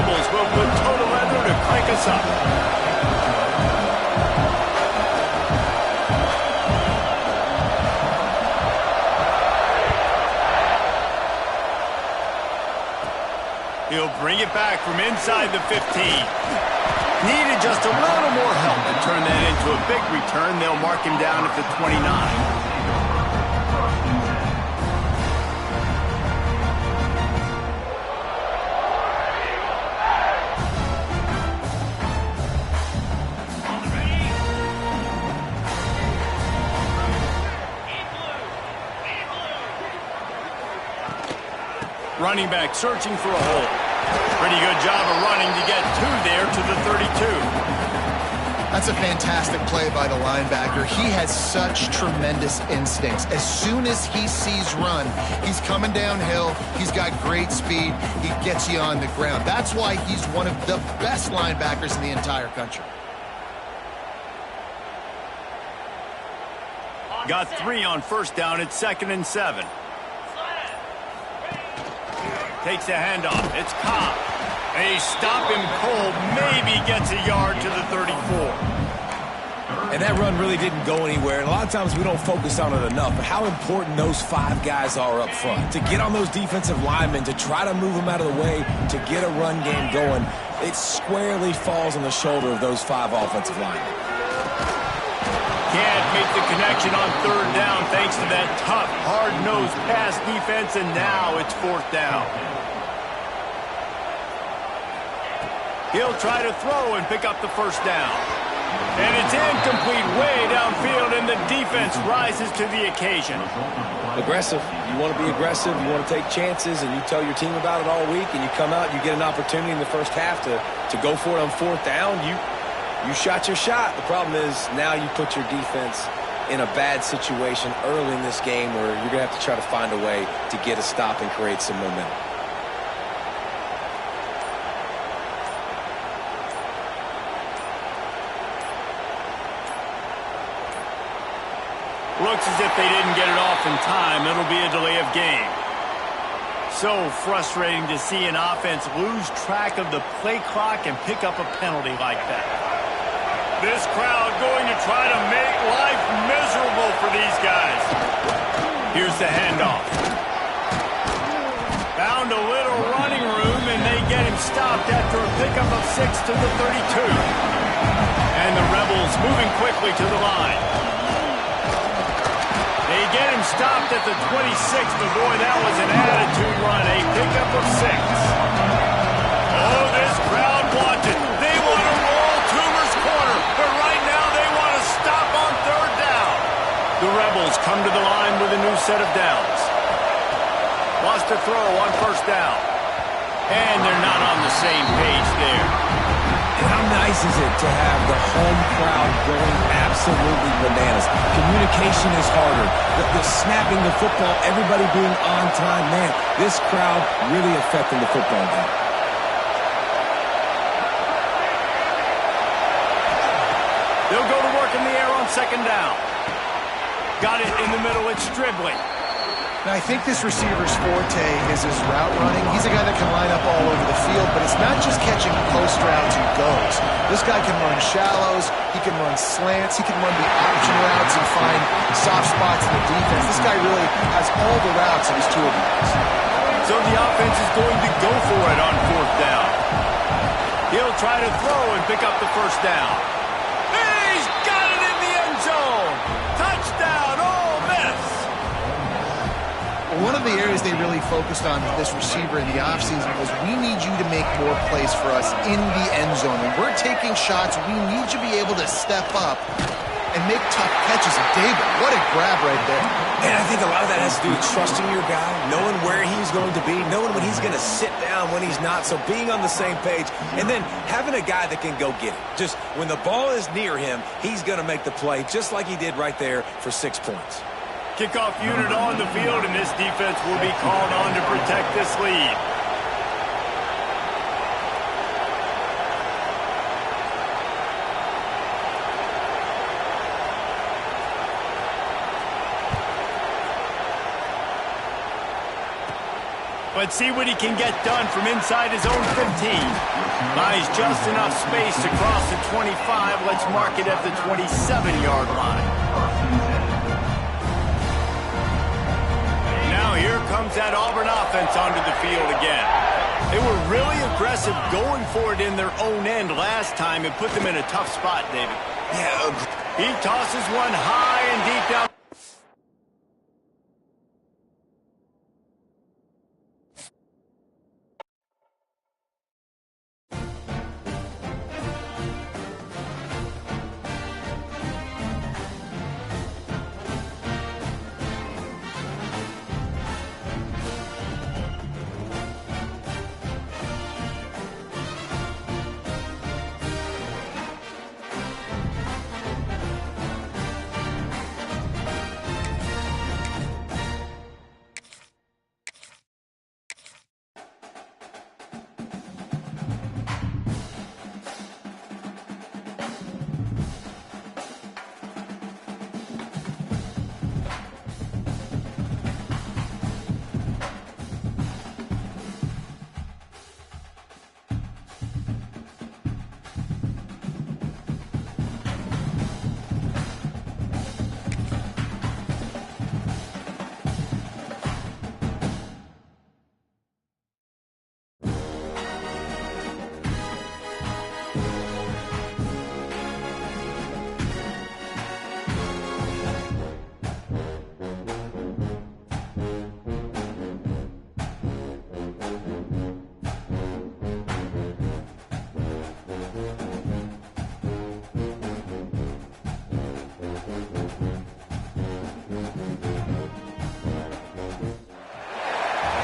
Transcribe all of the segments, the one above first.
Rebels will put total leather to crank us up. He'll bring it back from inside the 15. Needed just a little more help to turn that into a big return. They'll mark him down at the 29. Running back searching for a hole. Pretty good job of running to get two there to the 32. That's a fantastic play by the linebacker. He has such tremendous instincts. As soon as he sees run, he's coming downhill. He's got great speed. He gets you on the ground. That's why he's one of the best linebackers in the entire country. Got 3 on first down. It's 2nd and 7. Takes a handoff. It's Cobb. They stop him cold. Maybe gets a yard to the 34. And that run really didn't go anywhere. And a lot of times we don't focus on it enough. But how important those 5 guys are up front. To get on those defensive linemen, to try to move them out of the way, to get a run game going, it squarely falls on the shoulder of those 5 offensive linemen. Can't make the connection on 3rd down thanks to that tough, hard-nosed pass defense, and now it's 4th down. He'll try to throw and pick up the first down. And it's incomplete way downfield, and the defense rises to the occasion. Aggressive. You want to be aggressive. You want to take chances, and you tell your team about it all week, and you come out and you get an opportunity in the first half to go for it on 4th down. You shot your shot. The problem is now you put your defense in a bad situation early in this game where you're going to have to try to find a way to get a stop and create some momentum. Looks as if they didn't get it off in time. It'll be a delay of game. So frustrating to see an offense lose track of the play clock and pick up a penalty like that. This crowd going to try to make life miserable for these guys. Here's the handoff. Found a little running room, and they get him stopped after a pickup of 6 to the 32. And the Rebels moving quickly to the line. They get him stopped at the 26, but boy, that was an attitude run. A pickup of 6. Oh, this crowd wants it. They want to roll Toomer's corner, but right now they want to stop on 3rd down. The Rebels come to the line with a new set of downs. Wants to throw on 1st down. And they're not on the same page there. And how nice is it to have the home crowd going absolutely bananas? Communication is harder. The snapping the football, everybody being on time. Man, this crowd really affecting the football game. They'll go to work in the air on 2nd down. Got it in the middle. It's Stribling. Now, I think this receiver's forte is his route running. He's a guy that can line up all over the field, but it's not just catching post routes and goes. This guy can run shallows, he can run slants, he can run the option routes and find soft spots in the defense. This guy really has all the routes in his toolbox. So the offense is going to go for it on 4th down. He'll try to throw and pick up the 1st down. He's got it in the end zone! Touchdown, Ole Miss! One of the areas they really focused on with this receiver in the offseason was we need you to make more plays for us in the end zone. When we're taking shots, we need you to be able to step up and make tough catches. And David, what a grab right there. And I think a lot of that has to do with trusting your guy, knowing where he's going to be, knowing when he's going to sit down, when he's not, so being on the same page, and then having a guy that can go get it. Just when the ball is near him, he's going to make the play, just like he did right there for 6 points. Kickoff unit on the field, and this defense will be called on to protect this lead. Let's see what he can get done from inside his own 15. Buys just enough space to cross the 25. Let's mark it at the 27-yard line. Now here comes that Auburn offense onto the field again. They were really aggressive going for it in their own end last time and put them in a tough spot, David. Yeah. He tosses one high and deep down.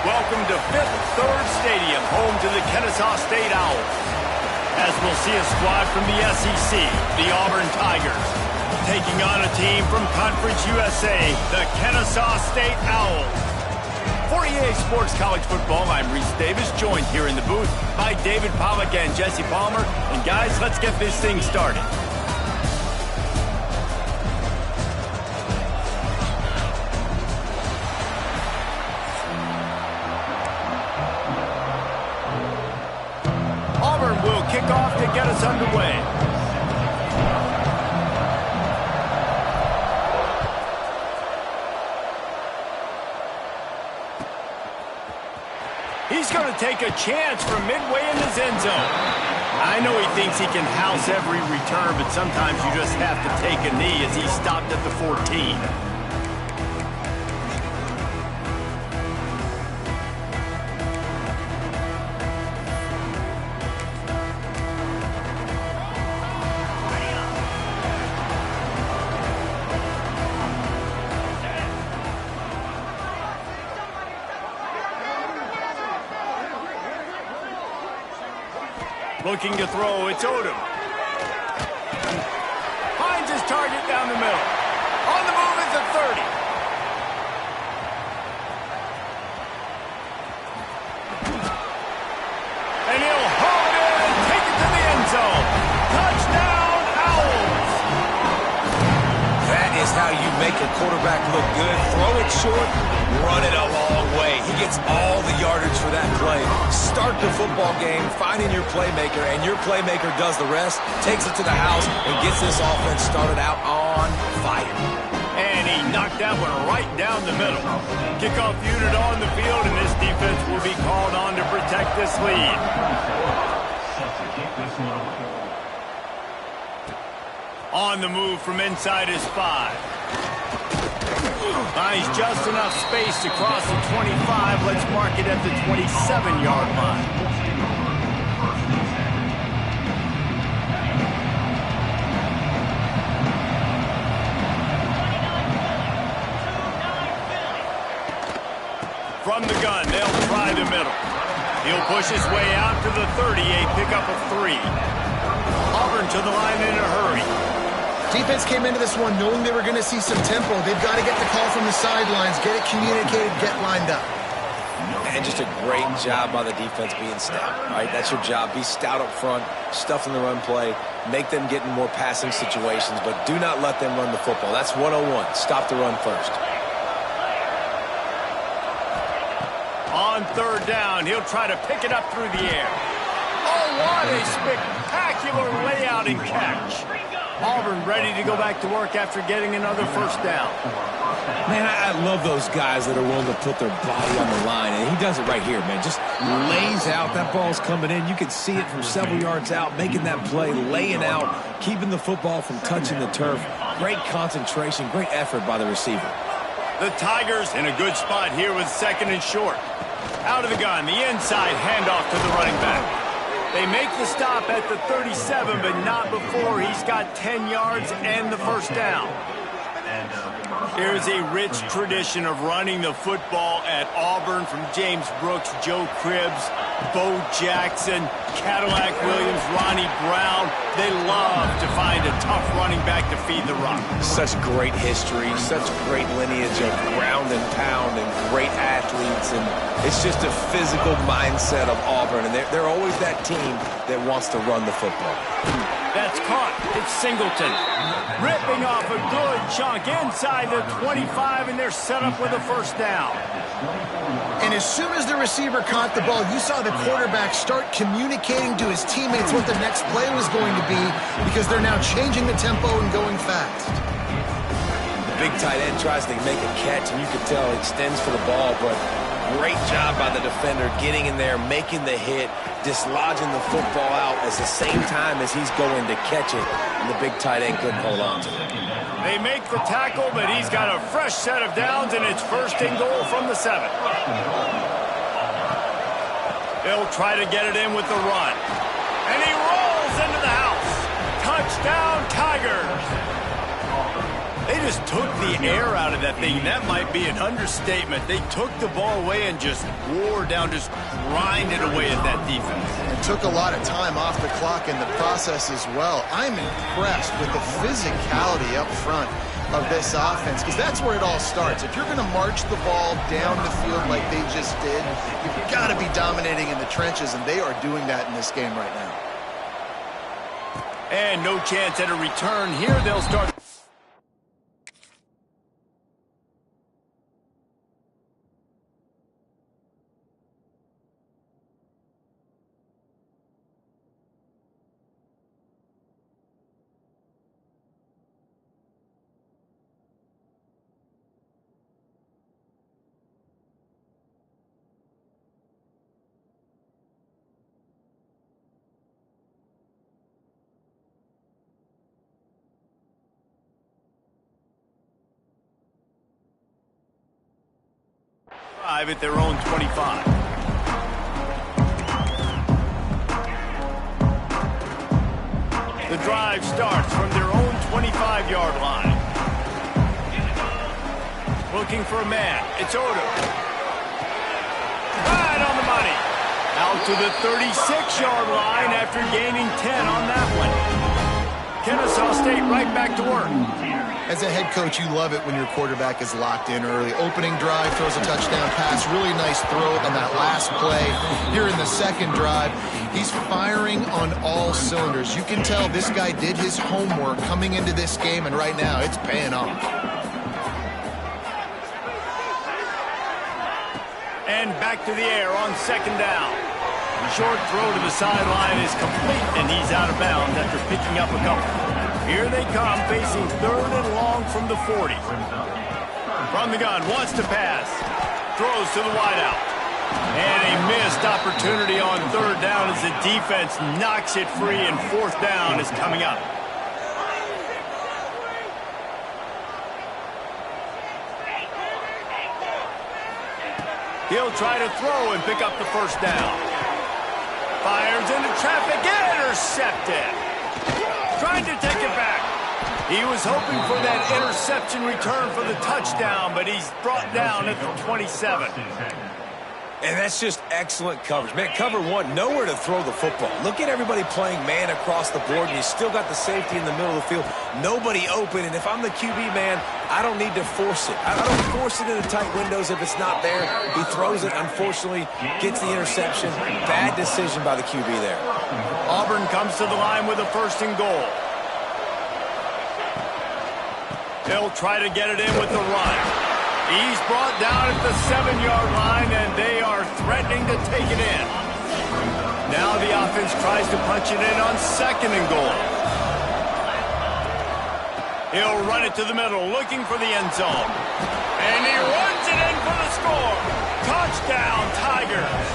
Welcome to Fifth Third Stadium, home to the Kennesaw State Owls. As we'll see a squad from the SEC, the Auburn Tigers, taking on a team from Conference USA, the Kennesaw State Owls. For EA Sports College Football, I'm Reese Davis, joined here in the booth by David Pollack and Jesse Palmer. And guys, let's get this thing started. Auburn will kick off to get us underway. He's going to take a chance from midway in his end zone. I know he thinks he can house every return, but sometimes you just have to take a knee as he stopped at the 14. Looking to throw, it's Odom. Finds his target down the middle. On the move at the 30. And he'll hold it and take it to the end zone. Touchdown, Owls! That is how you make a quarterback look good. Throw it short, run it a long way. He gets all the yardage for that play. Start the football game finding your playmaker, and your playmaker does the rest, takes it to the house, and gets this offense started out on fire. And he knocked that one right down the middle. Kickoff unit on the field, and this defense will be called on to protect this lead. On the move from inside his 5. Finds just enough space to cross the 25. Let's mark it at the 27-yard line. From the gun, they'll try the middle. He'll push his way out to the 30, a pickup of 3. Auburn to the line in a hurry. Defense came into this one knowing they were going to see some tempo. They've got to get the call from the sidelines, get it communicated, get lined up. And just a great job by the defense being stout, right? That's your job. Be stout up front, stuff in the run play, make them get in more passing situations, but do not let them run the football. That's 101. Stop the run first. On third down. He'll try to pick it up through the air. Oh, what a spectacular layout and catch. Auburn ready to go back to work after getting another first down. Man, I love those guys that are willing to put their body on the line, and he does it right here, man. Just lays out. That ball's coming in. You can see it from several yards out, making that play, laying out, keeping the football from touching the turf. Great concentration, great effort by the receiver. The Tigers in a good spot here with second and short. Out of the gun, the inside handoff to the running back. They make the stop at the 37, but not before he's got 10 yards and the first down. There's a rich tradition of running the football at Auburn from James Brooks, Joe Cribbs, Bo Jackson, Cadillac Williams, Ronnie Brown. They love to find a tough running back to feed the rock. Such great history, such great lineage of ground and pound and great athletes. And it's just a physical mindset of Auburn. And they're always that team that wants to run the football. That's caught. It's Singleton. Ripping off a good chunk inside the 25, and they're set up with a first down. And as soon as the receiver caught the ball, you saw the quarterback start communicating to his teammates what the next play was going to be, because they're now changing the tempo and going fast. The big tight end tries to make a catch, and you can tell he extends for the ball, but great job by the defender getting in there, making the hit, dislodging the football out at the same time as he's going to catch it, and the big tight end couldn't hold on to it. They make the tackle, but he's got a fresh set of downs, and it's first and goal from the 7. They'll try to get it in with the run. And he rolls into the house. Touchdown, Tigers. They just took the air out of that thing. That might be an understatement. They took the ball away and just wore down, just grinded away at that defense. And took a lot of time off the clock in the process as well. I'm impressed with the physicality up front of this offense, because that's where it all starts. If you're going to march the ball down the field like they just did, you've got to be dominating in the trenches, and they are doing that in this game right now. And no chance at a return here. They'll start. At their own 25. The drive starts from their own 25-yard line. Looking for a man. It's Odom. Right on the money. Out to the 36-yard line after gaining 10 on that one. Kennesaw State right back to work. As a head coach, you love it when your quarterback is locked in early. Opening drive, throws a touchdown pass. Really nice throw on that last play. Here in the second drive, he's firing on all cylinders. You can tell this guy did his homework coming into this game, and right now it's paying off. And back to the air on second down. Short throw to the sideline is complete, and he's out of bounds after picking up a couple. Here they come, facing third and long from the 40. From the gun, wants to pass. Throws to the wideout. And a missed opportunity on third down as the defense knocks it free, and fourth down is coming up. He'll try to throw and pick up the first down. Fires into traffic, intercepted. Trying to take it back. He was hoping for that interception return for the touchdown, but he's brought down at the 27. And that's just excellent coverage. Man, cover one, nowhere to throw the football. Look at everybody playing man across the board, and you still got the safety in the middle of the field. Nobody open, and if I'm the QB, man, I don't need to force it. I don't force it into tight windows if it's not there. He throws it, unfortunately, gets the interception. Bad decision by the QB there. Auburn comes to the line with a first and goal. They'll try to get it in with the run. He's brought down at the 7-yard line, and they are threatening to take it in. Now the offense tries to punch it in on 2nd and goal. He'll run it to the middle, looking for the end zone. And he runs it in for the score. Touchdown, Tigers.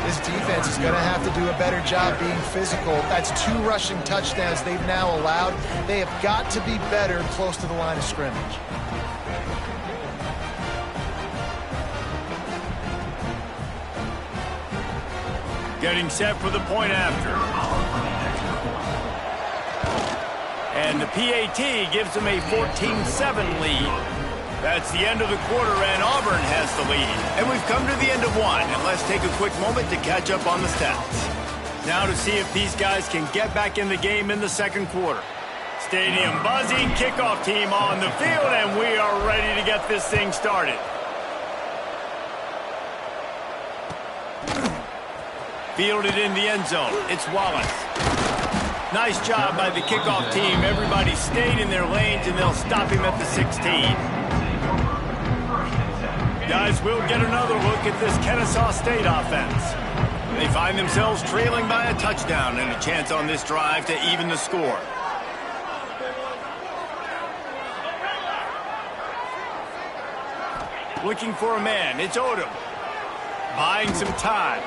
This defense is going to have to do a better job being physical. That's 2 rushing touchdowns they've now allowed. They have got to be better close to the line of scrimmage. Getting set for the point after. And the PAT gives them a 14-7 lead. That's the end of the quarter, and Auburn has the lead. And we've come to the end of one, and let's take a quick moment to catch up on the stats. Now to see if these guys can get back in the game in the second quarter. Stadium buzzing, kickoff team on the field, and we are ready to get this thing started. Fielded in the end zone. It's Wallace. Nice job by the kickoff team. Everybody stayed in their lanes, and they'll stop him at the 16. Guys, we'll get another look at this Kennesaw State offense. They find themselves trailing by a touchdown and a chance on this drive to even the score. Looking for a man. It's Odom. Buying some time.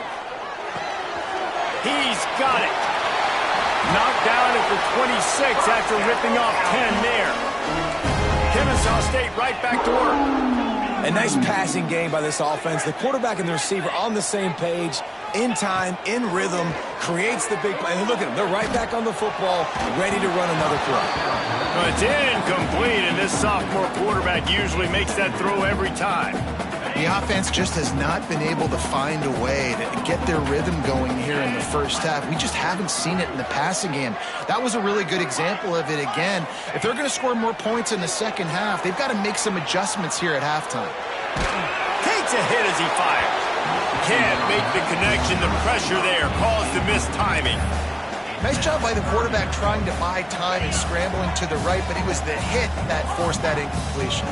He's got it. Knocked down at the 26 after ripping off 10 there. Kennesaw State right back to work. A nice passing game by this offense. The quarterback and the receiver on the same page, in time, in rhythm, creates the big play. And look at them. They're right back on the football, ready to run another throw. Well, it's incomplete, and this sophomore quarterback usually makes that throw every time. The offense just has not been able to find a way to get their rhythm going here in the first half. We just haven't seen it in the passing game. That was a really good example of it again. If they're going to score more points in the second half, they've got to make some adjustments here at halftime. Takes a hit as he fires. Can't make the connection. The pressure there caused the missed timing. Nice job by the quarterback trying to buy time and scrambling to the right, but it was the hit that forced that incompletion.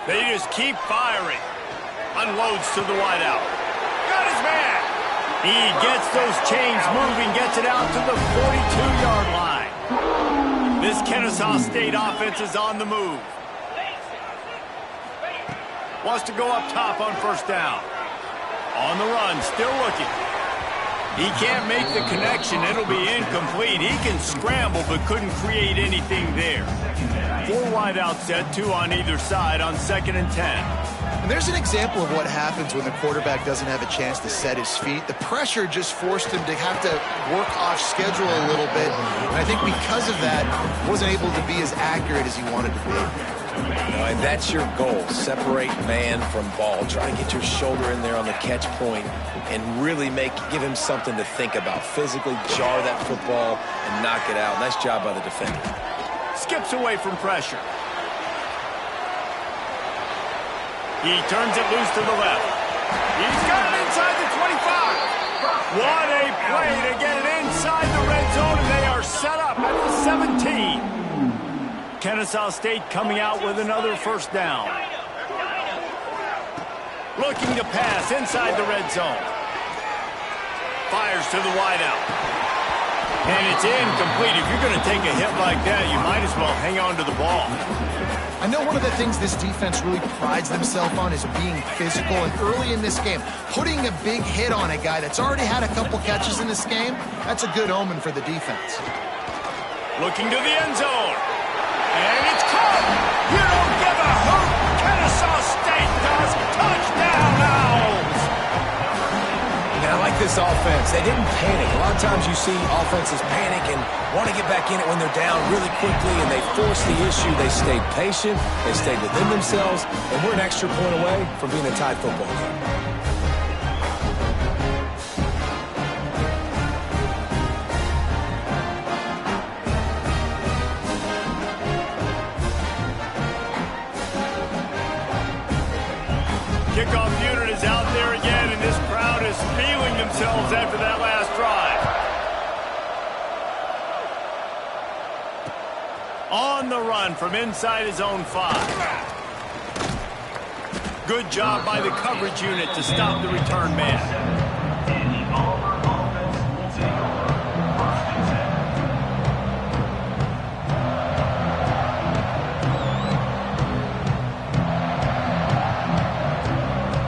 They just keep firing. Unloads to the wideout. Got his man. He gets those chains moving, gets it out to the 42-yard line. This Kennesaw State offense is on the move. Wants to go up top on first down. On the run, still looking. He can't make the connection. It'll be incomplete. He can scramble, but couldn't create anything there. 4 wide out set, 2 on either side on 2nd and 10. And there's an example of what happens when the quarterback doesn't have a chance to set his feet. The pressure just forced him to have to work off schedule a little bit. And I think because of that, wasn't able to be as accurate as he wanted to be. And that's your goal. Separate man from ball. Try to get your shoulder in there on the catch point and really give him something to think about. Physically jar that football and knock it out. Nice job by the defender. Skips away from pressure. He turns it loose to the left. He's got it inside the 25. What a play to get it inside the red zone, and they are set up at the 17. Kennesaw State coming out with another first down. Looking to pass inside the red zone. Fires to the wideout. And it's incomplete. If you're going to take a hit like that, you might as well hang on to the ball. I know one of the things this defense really prides themselves on is being physical. And early in this game, putting a big hit on a guy that's already had a couple catches in this game, that's a good omen for the defense. Looking to the end zone. And it's caught. You don't give a hoot. Kennesaw State does. Touchdown, Owls. And I like this offense. They didn't panic. A lot of times you see offenses panic and want to get back in it when they're down really quickly, and they force the issue. They stayed patient. They stayed within themselves, and we're an extra point away from being a tied football game. Kickoff unit is On the run from inside his own 5. Good job by the coverage unit to stop the return man.